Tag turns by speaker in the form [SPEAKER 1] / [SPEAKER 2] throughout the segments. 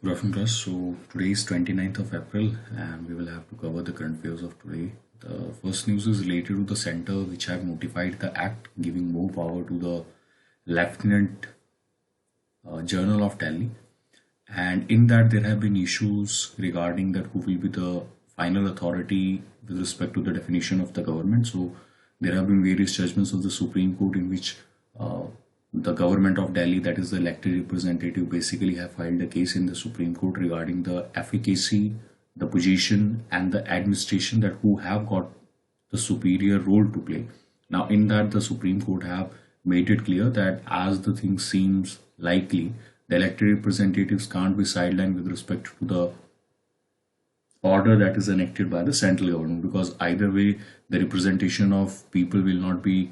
[SPEAKER 1] Good afternoon, class. So today is 29th of April and we will have to cover the current affairs of today. The first news is related to the center which have notified the act giving more power to the Lieutenant General of Delhi. And in that there have been issues regarding that who will be the final authority with respect to the definition of the government. So there have been various judgments of the Supreme Court in which uh, the government of Delhi, that is the elected representative, basically have filed a case in the Supreme Court regarding the efficacy, the position, and the administration that who have got the superior role to play. Now, in that, the Supreme Court have made it clear that as the thing seems likely, the elected representatives can't be sidelined with respect to the order that is enacted by the central government, because either way, the representation of people will not be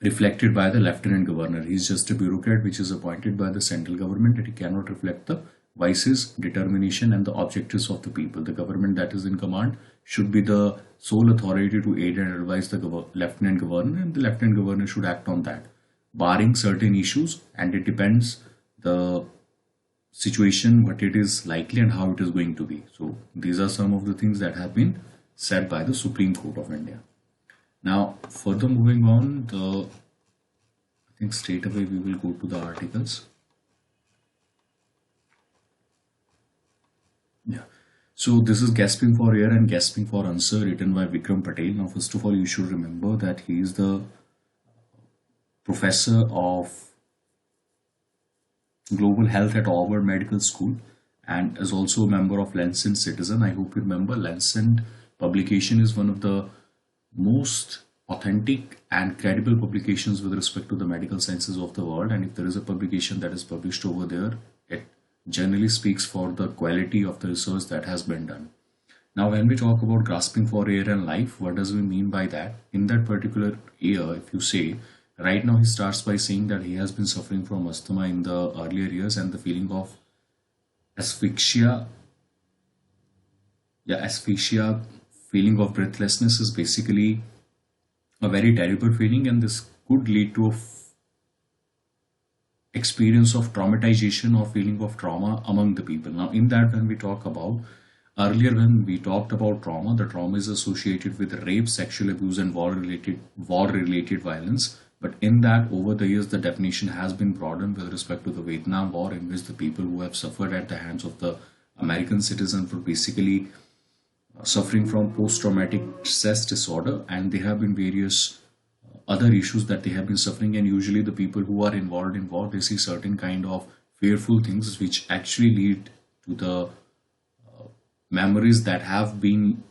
[SPEAKER 1] reflected by the lieutenant governor. He is just a bureaucrat which is appointed by the central government, and he cannot reflect the vices, determination, and the objectives of the people. The government that is in command should be the sole authority to aid and advise the lieutenant governor, and the lieutenant governor should act on that, barring certain issues, and it depends the situation, what it is likely and how it is going to be. So these are some of the things that have been said by the Supreme Court of India. Now, further moving on, I think straight away we will go to the articles. Yeah. So this is Gasping for Air and Gasping for Answer, written by Vikram Patel. Now, first of all, you should remember that he is the professor of global health at Harvard Medical School and is also a member of Lancet Citizen. I hope you remember Lancet publication is one of the most authentic and credible publications with respect to the medical sciences of the world, and if there is a publication that is published over there, it generally speaks for the quality of the research that has been done. Now, when we talk about grasping for air and life, what does we mean by that? In that particular year, if you say, right now he starts by saying that he has been suffering from asthma in the earlier years and the feeling of asphyxia, asphyxia, feeling of breathlessness is basically a very terrible feeling, and this could lead to a experience of traumatization or feeling of trauma among the people. Now, in that, when we talk about earlier, when we talked about trauma, the trauma is associated with rape, sexual abuse, and war related violence. But in that, over the years, the definition has been broadened with respect to the Vietnam War, in which the people who have suffered at the hands of the American citizens were basically suffering from post-traumatic stress disorder, and there have been various other issues that they have been suffering. And usually the people who are involved in war, they see certain kind of fearful things which actually lead to the memories that have been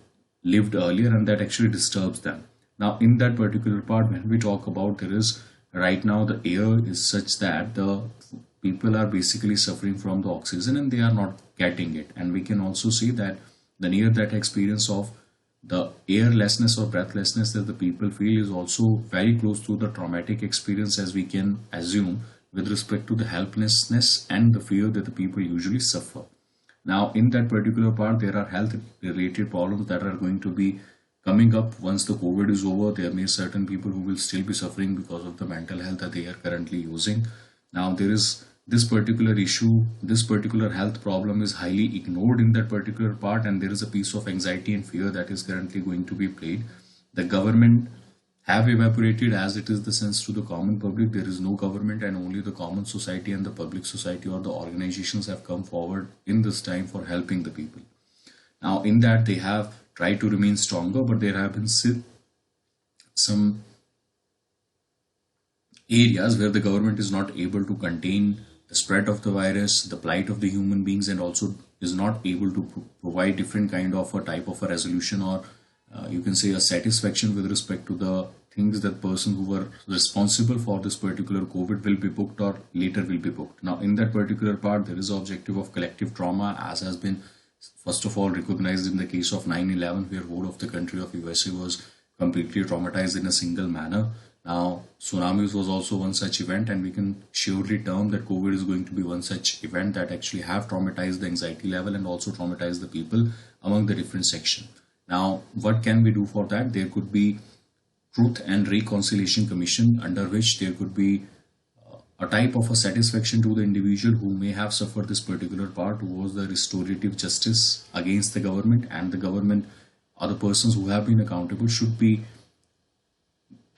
[SPEAKER 1] lived earlier, and that actually disturbs them. Now, in that particular part, when we talk about, there is right now the air is such that the people are basically suffering from the oxygen and they are not getting it, and we can also see that the near that experience of the airlessness or breathlessness that the people feel is also very close to the traumatic experience, as we can assume, with respect to the helplessness and the fear that the people usually suffer. Now, in that particular part, there are health related problems that are going to be coming up once the COVID is over. There may be certain people who will still be suffering because of the mental health that they are currently using. Now, there is this particular issue, this particular health problem is highly ignored in that particular part, and there is a piece of anxiety and fear that is currently going to be played. The government have evaporated, as it is the sense to the common public. There is no government, and only the common society and the public society or the organizations have come forward in this time for helping the people. Now, in that, they have tried to remain stronger, but there have been some areas where the government is not able to contain the spread of the virus, the plight of the human beings, and also is not able to provide different kind of a type of a resolution, or you can say a satisfaction with respect to the things that person who were responsible for this particular COVID will be booked or later will be booked. Now, in that particular part, there is an objective of collective trauma, as has been first of all recognized in the case of 9/11, where whole of the country of USA was completely traumatized in a single manner. Now, tsunamis was also one such event, and we can surely term that COVID is going to be one such event that actually have traumatized the anxiety level and also traumatized the people among the different section. Now, what can we do for that? There could be Truth and Reconciliation Commission, under which there could be a type of a satisfaction to the individual who may have suffered this particular part towards the restorative justice against the government, and the government or the persons who have been accountable should be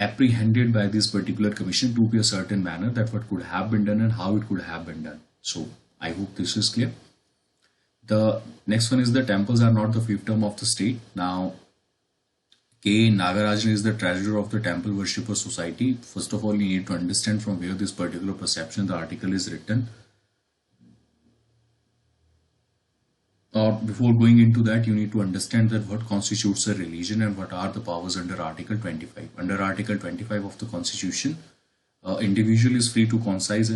[SPEAKER 1] apprehended by this particular commission to be a certain manner that what could have been done and how it could have been done. So I hope this is clear. The next one is the temples are not the fiefdom of the state. Now, K. Nagarajan is the treasurer of the Temple Worshipper Society. First of all, you need to understand from where this particular perception, the article is written. Or before going into that, you need to understand that what constitutes a religion and what are the powers under Article 25. Under Article 25 of the Constitution, individual is free to concise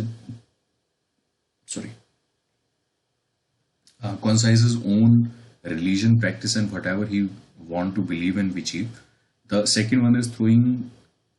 [SPEAKER 1] his own religion, practice, and whatever he want to believe and achieve. The second one is throwing.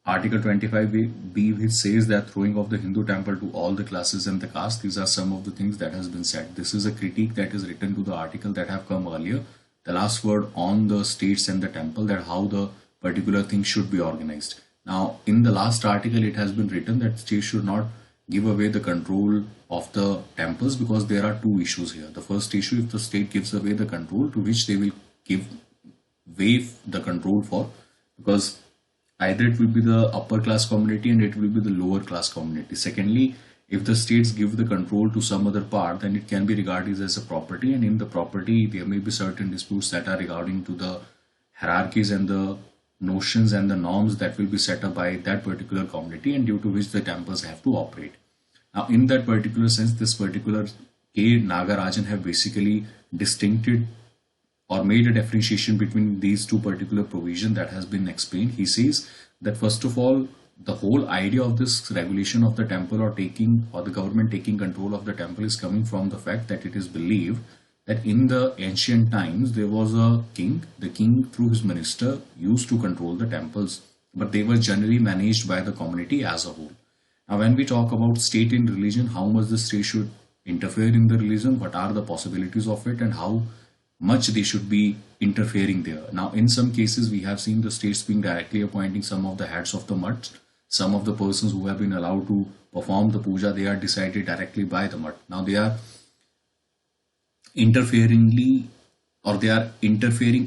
[SPEAKER 1] Article 25b, which says that throwing of the Hindu temple to all the classes and the caste. These are some of the things that has been said. This is a critique that is written to the article that have come earlier. The last word on the states and the temple, that how the particular thing should be organized. Now, in the last article, it has been written that states should not give away the control of the temples, because there are two issues here. The first issue, if the state gives away the control, to which they will waive the control for, because either it will be the upper class community and it will be the lower class community. Secondly, if the states give the control to some other part, then it can be regarded as a property, and in the property there may be certain disputes that are regarding to the hierarchies and the notions and the norms that will be set up by that particular community, and due to which the temples have to operate. Now, in that particular sense, this particular K. Nagarajan have basically distincted or made a differentiation between these two particular provisions that has been explained. He says that first of all, the whole idea of this regulation of the temple or the government taking control of the temple is coming from the fact that it is believed that in the ancient times there was a king. The king through his minister used to control the temples, but they were generally managed by the community as a whole. Now, when we talk about state in religion, how much the state should interfere in the religion, what are the possibilities of it, and how much they should be interfering there. Now, in some cases, we have seen the states being directly appointing some of the heads of the mutt. Some of the persons who have been allowed to perform the puja, they are decided directly by the mutt. Now, they are interfering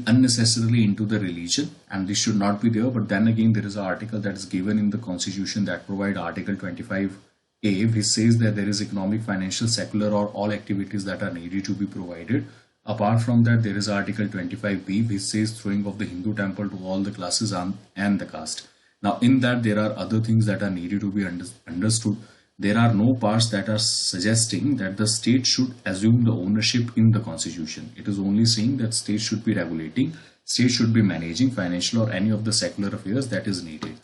[SPEAKER 1] unnecessarily into the religion, and this should not be there. But then again, there is an article that is given in the Constitution that provide Article 25A, which says that there is economic, financial, secular, or all activities that are needed to be provided. Apart from that, there is Article 25B, which says throwing of the Hindu temple to all the classes and the caste. Now, in that, there are other things that are needed to be understood. There are no parts that are suggesting that the state should assume the ownership in the Constitution. It is only saying that state should be regulating, state should be managing financial or any of the secular affairs that is needed.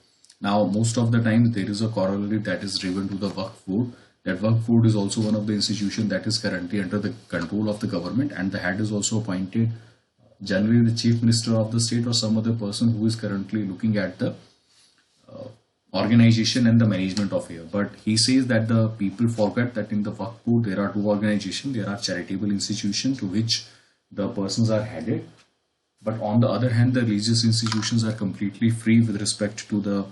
[SPEAKER 1] Now, most of the time, there is a corollary that is driven to the Waqf Board. That Waqf Board is also one of the institutions that is currently under the control of the government, and the head is also appointed generally the chief minister of the state or some other person who is currently looking at the organization and the management of here. But he says that the people forget that in the Waqf Board there are two organizations. There are charitable institutions to which the persons are headed, but on the other hand, the religious institutions are completely free with respect to the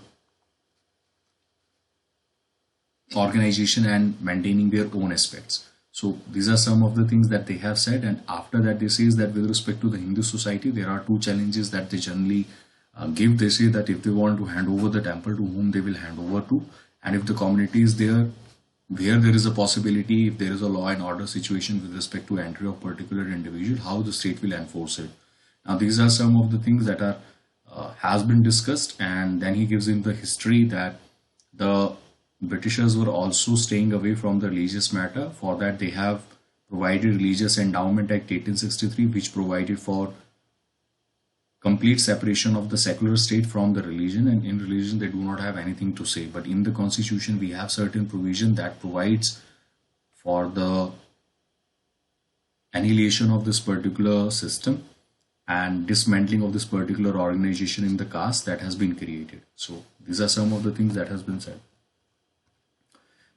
[SPEAKER 1] organization and maintaining their own aspects. So these are some of the things that they have said, and after that they say that with respect to the Hindu society, there are two challenges that they generally give. They say that if they want to hand over the temple, to whom they will hand over to, and if the community is there where there is a possibility, if there is a law and order situation with respect to entry of particular individual, how the state will enforce it. Now, these are some of the things that are has been discussed, and then he gives in the history that the Britishers were also staying away from the religious matter. For that, they have provided Religious Endowment Act 1863, which provided for complete separation of the secular state from the religion, and in religion they do not have anything to say. But in the Constitution, we have certain provision that provides for the annihilation of this particular system and dismantling of this particular organization in the caste that has been created. So these are some of the things that has been said.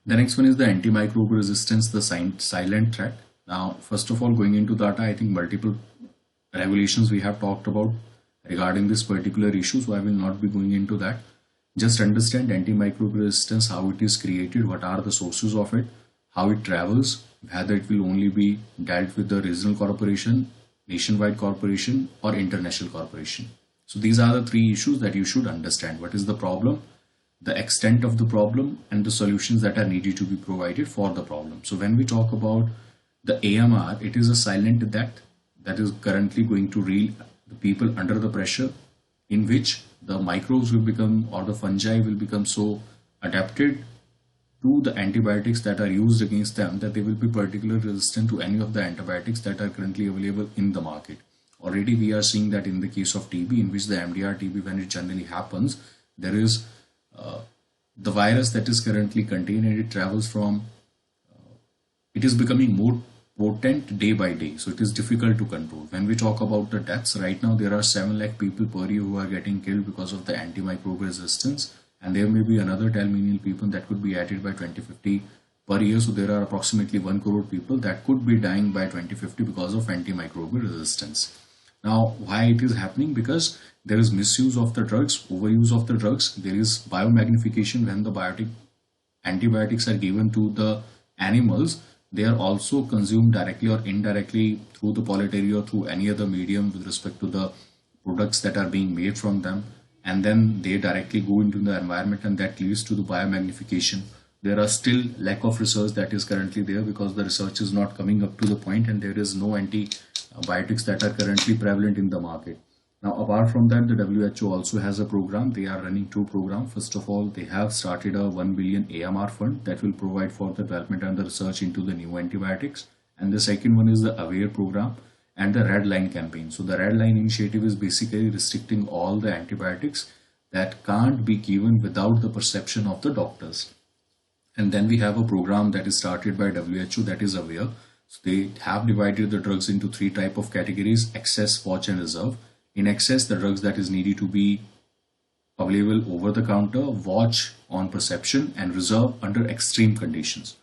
[SPEAKER 1] The next one is the antimicrobial resistance, the silent threat. Now, first of all, going into that, I think multiple regulations we have talked about regarding this particular issue, so I will not be going into that. Just understand antimicrobial resistance, how it is created, what are the sources of it, how it travels, whether it will only be dealt with the regional corporation, nationwide corporation, or international corporation. So these are the three issues that you should understand. What is the problem, the extent of the problem, and the solutions that are needed to be provided for the problem. So when we talk about the AMR, it is a silent death that is currently going to reel the people under the pressure, in which the microbes will become, or the fungi will become so adapted to the antibiotics that are used against them that they will be particularly resistant to any of the antibiotics that are currently available in the market. Already we are seeing that in the case of TB, in which the MDR TB, when it generally happens, there is the virus that is currently contained, and it travels from, it is becoming more potent day by day, so it is difficult to control. When we talk about the deaths, right now there are 7 lakh people per year who are getting killed because of the antimicrobial resistance, and there may be another 10 million people that could be added by 2050 per year. So there are approximately 1 crore people that could be dying by 2050 because of antimicrobial resistance. Now, why it is happening? Because there is misuse of the drugs, overuse of the drugs. There is biomagnification. When the antibiotics are given to the animals, they are also consumed directly or indirectly through the poultry or through any other medium with respect to the products that are being made from them, and then they directly go into the environment, and that leads to the biomagnification. There are still lack of research that is currently there, because the research is not coming up to the point, and there is no antibiotics that are currently prevalent in the market. Now, apart from that, the WHO also has a program. They are running 2 programs. First of all, they have started a 1 billion AMR fund that will provide for the development and the research into the new antibiotics. And the second one is the AWARE program and the Red Line campaign. So the Red Line initiative is basically restricting all the antibiotics that can't be given without the perception of the doctors. And then we have a program that is started by WHO, that is AWARE. So they have divided the drugs into 3 type of categories: excess, watch, and reserve. In excess, the drugs that is needed to be available over the counter, watch on perception, and reserve under extreme conditions.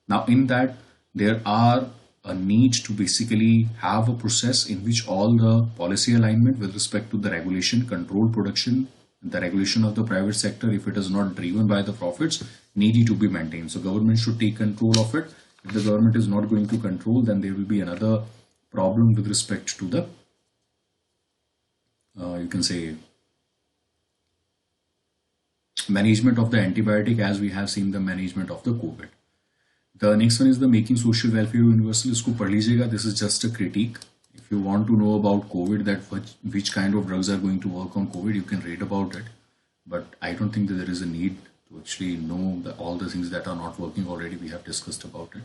[SPEAKER 1] Now, in that, there are a need to basically have a process in which all the policy alignment with respect to the regulation, control production, the regulation of the private sector, if it is not driven by the profits, needed to be maintained. So government should take control of it. If the government is not going to control, then there will be another problem with respect to the you can say management of the antibiotic, as we have seen the management of the COVID. The next one is the making social welfare universal. इसको पढ़ लीजिएगा. This is just a critique. If you want to know about COVID, that which kind of drugs are going to work on COVID, you can read about it. But I don't think that there is a need to actually know all the things that are not working already. We have discussed about it.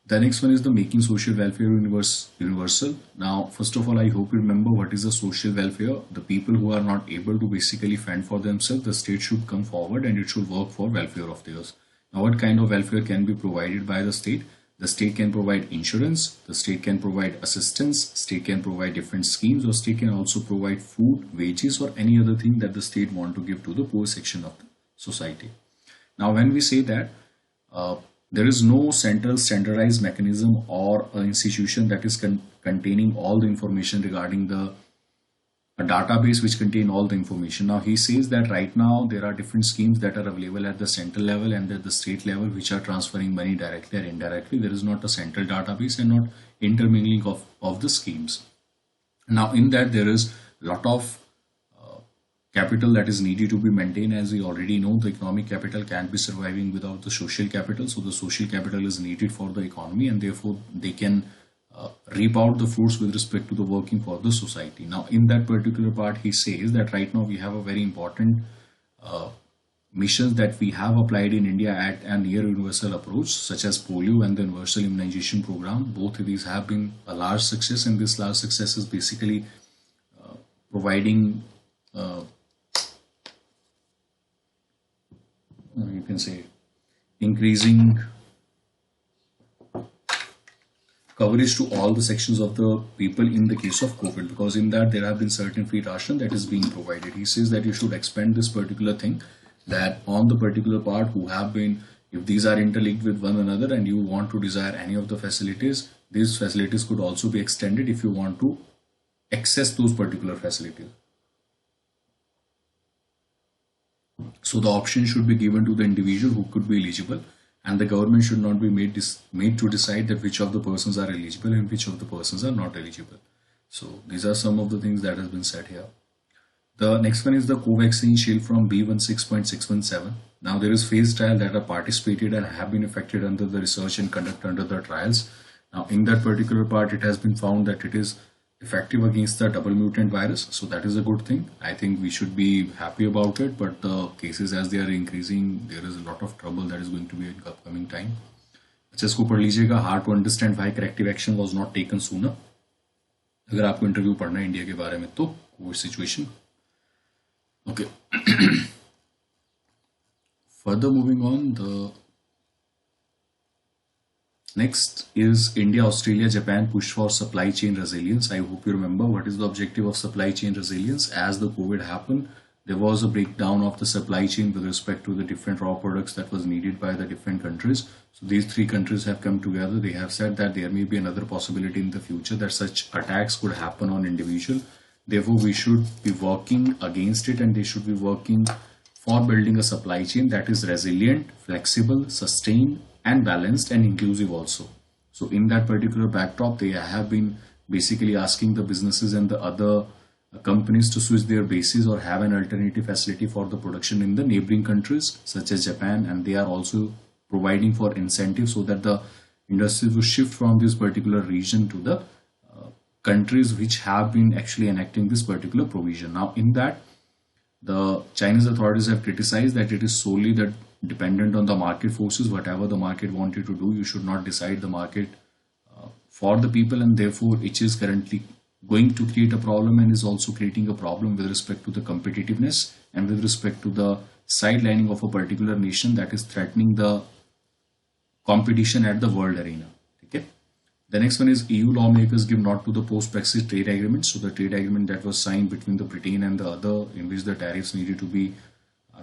[SPEAKER 1] The next one is the making social welfare universal. Now, first of all, I hope you remember what is the social welfare. The people who are not able to basically fend for themselves, the state should come forward and it should work for welfare of theirs. Now, what kind of welfare can be provided by the state? The state can provide insurance, the state can provide assistance, state can provide different schemes, or state can also provide food, wages, or any other thing that the state want to give to the poor section of the society. Now, when we say that, there is no central standardized mechanism or an institution that is containing all the information regarding a database which contain all the information. Now he says that right now there are different schemes that are available at the central level and at the state level which are transferring money directly or indirectly. There is not a central database and not intermingling of the schemes. Now in that there is a lot of capital that is needed to be maintained. As we already know, the economic capital can't be surviving without the social capital. So the social capital is needed for the economy, and therefore they can reap out the fruits with respect to the working for the society. Now in that particular part, he says that right now we have a very important missions that we have applied in India at a near universal approach, such as polio and the universal immunization program. Both of these have been a large success, and this large success is basically providing you can say increasing coverage to all the sections of the people in the case of COVID, because in that there have been certain free ration that is being provided. He says that you should expand this particular thing, that on the particular part who have been, if these are interlinked with one another and you want to desire any of the facilities, these facilities could also be extended if you want to access those particular facilities. So the option should be given to the individual who could be eligible, and the government should not be made to decide that which of the persons are eligible and which of the persons are not eligible. So these are some of the things that has been said here. The next one is the Covaxin shield from B16.617. Now there is phase trial that are participated and have been affected under the research and conduct under the trials. Now in that particular part, it has been found that it is effective against the double mutant virus. So that is a good thing. I think we should be happy about it, but the cases as they are increasing, there is a lot of trouble that is going to be in upcoming time. अच्छा इसको पढ़ लीजिएगा, hard to understand why corrective action was not taken sooner. अगर आपको interview पढ़ना है India के बारे में तो वो situation. Okay. Further moving on, the next is India, Australia, Japan push for supply chain resilience. I hope you remember what is the objective of supply chain resilience. As the COVID happened, there was a breakdown of the supply chain with respect to the different raw products that was needed by the different countries. So these three countries have come together. They have said that there may be another possibility in the future that such attacks could happen on individual. Therefore, we should be working against it, and they should be working for building a supply chain that is resilient, flexible, sustained, and balanced and inclusive also. So in that particular backdrop, they have been basically asking the businesses and the other companies to switch their bases or have an alternative facility for the production in the neighboring countries such as Japan, and they are also providing for incentives so that the industries will shift from this particular region to the countries which have been actually enacting this particular provision. Now in that, the Chinese authorities have criticized that it is solely that dependent on the market forces. Whatever the market wanted to do, you should not decide the market for the people, and therefore it is currently going to create a problem and is also creating a problem with respect to the competitiveness and with respect to the sidelining of a particular nation that is threatening the competition at the world arena. Okay. The next one is EU lawmakers give nod to the post-Brexit trade agreement. So the trade agreement that was signed between the Britain and the other, in which the tariffs needed to be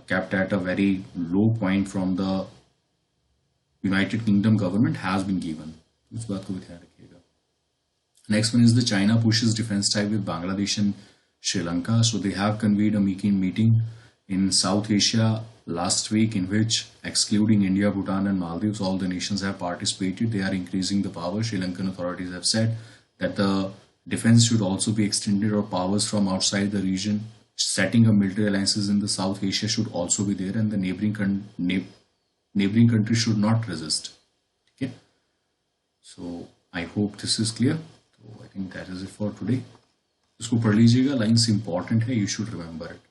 [SPEAKER 1] kept at a very low point from the United Kingdom government, has been given. इस बात को भी ध्यान रखिएगा. Next one is the China pushes defense tie with Bangladesh and Sri Lanka. So they have convened a meeting in South Asia last week, in which, excluding India, Bhutan and Maldives, all the nations have participated. They are increasing the power. Sri Lankan authorities have said that the defense should also be extended, or powers from outside the region setting up military alliances in the South Asia should also be there, and the neighboring countries should not resist. Okay. So I hope this is clear. So I think that is it for today. इसको पढ़ लीजिएगा, lines important है, you should remember it.